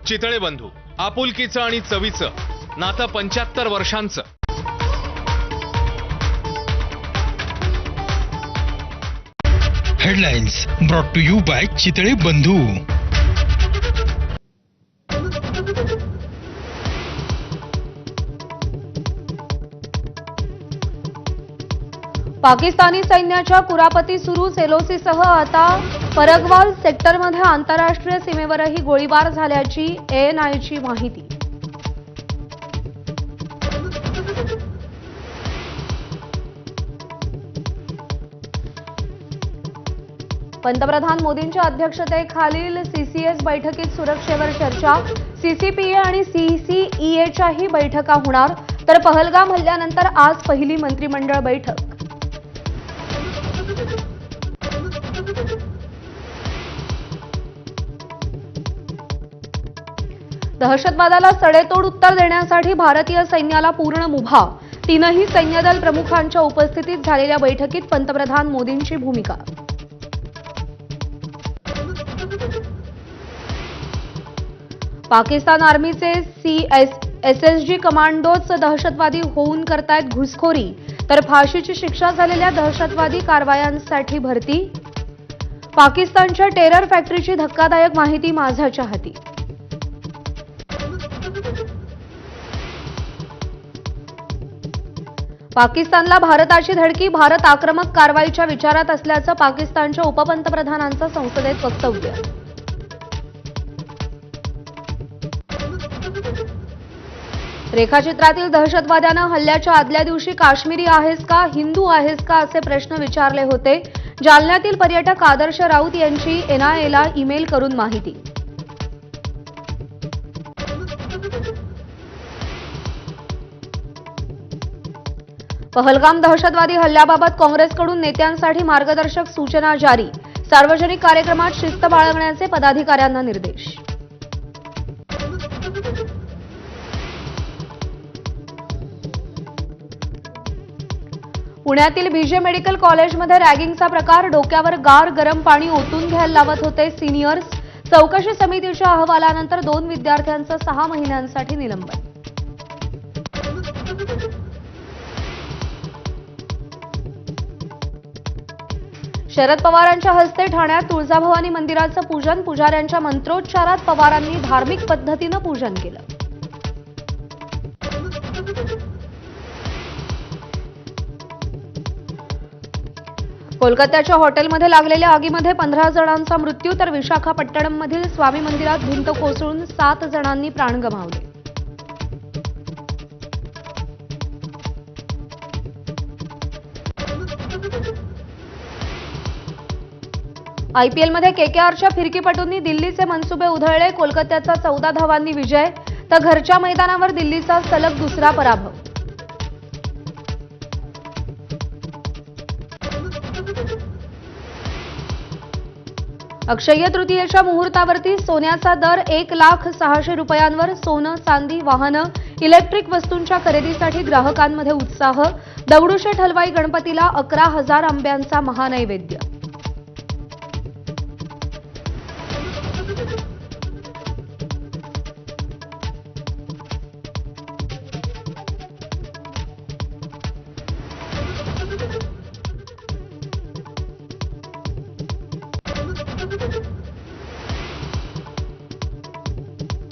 चितळे बंधू, आपुलकीचं आणि चवीचं नातं 75 वर्षांचं. Headlines brought to you by Chitale Bandhu. Pakistani सैन्याच्या कुरापती सुरू एलओसीसह आता परगवाल सेक्टरमध्ये आंतरराष्ट्रीय सीमेवरही गोळीबार झाल्याची एएनआयची माहिती. पंतप्रधान मोदींच्या अध्यक्षतेखालील सीसीएस बैठकीत सुरक्षेवर चर्चा. सीसीपीए आणि सीसीईएच्याही बैठका होणार. तर पहलगाम हल्ल्यानंतर आज पहिली मंत्रिमंडळ बैठक. दहशतवादाला सडेतोड उत्तर देण्यासाठी भारतीय सैन्याला पूर्ण मुभा. तीनही सैन्यदल प्रमुखांच्या उपस्थितीत झालेल्या बैठकीत पंतप्रधान मोदींची भूमिका. पाकिस्तान आर्मीचे एसएसजी कमांडोज दहशतवादी होऊन करतायत घुसखोरी. तर फाशीची शिक्षा झालेल्या दहशतवादी कारवायांसाठी भरती. पाकिस्तानच्या टेरर फॅक्टरीची धक्कादायक माहिती माझाच्या हाती. पाकिस्तानला भारताची धडकी. भारत आक्रमक कारवाईच्या विचारात असल्याचं पाकिस्तानच्या उपपंतप्रधानांचं संसदेत वक्तव्य. रेखाचित्रातील दहशतवाद्यानं हल्ल्याच्या आदल्या दिवशी काश्मीरी आहेस का, हिंदू आहेस का असे प्रश्न विचारले होते. जालन्यातील पर्यटक आदर्श राऊत यांची एनआयएला ईमेल करून माहिती. पहलगाम दहशतवादी हल्ल्याबाबत काँग्रेसकडून नेत्यांसाठी मार्गदर्शक सूचना जारी. सार्वजनिक कार्यक्रमात शिस्त बाळगण्याचे पदाधिकाऱ्यांना निर्देश. पुण्यातील बीजे मेडिकल कॉलेजमध्ये रॅगिंगचा प्रकार. डोक्यावर गार गरम पाणी ओतून घ्यायला लावत होते सिनियर्स. चौकशी समितीच्या अहवालानंतर 2 विद्यार्थ्यांचं 6 महिन्यांसाठी निलंबन. शरद पवारांच्या हस्ते ठाण्यात तुळजाभवानी मंदिराचं पूजन. पुजाऱ्यांच्या मंत्रोच्चारात पवारांनी धार्मिक पद्धतीनं पूजन केलं. कोलकात्याच्या हॉटेलमध्ये लागलेल्या आगीमध्ये 15 जणांचा मृत्यू. तर विशाखापट्टणममधील स्वामी मंदिरात भिंत कोसळून 7 जणांनी प्राण गमावले. आयपीएलमध्ये केकेआरच्या फिरकीपटूंनी दिल्लीचे मनसुबे उधळले. कोलकात्याचा 14 धावांनी विजय. तर घरच्या मैदानावर दिल्लीचा सलग दुसरा पराभव. अक्षय्य तृतीयेच्या मुहूर्तावरती सोन्याचा दर 1,06,000 रुपयांवर. सोनं, चांदी, वाहनं, इलेक्ट्रिक वस्तूंच्या खरेदीसाठी ग्राहकांमध्ये उत्साह. दगडूशेठ हलवाई गणपतीला 11,000 आंब्यांचा महानैवेद्य.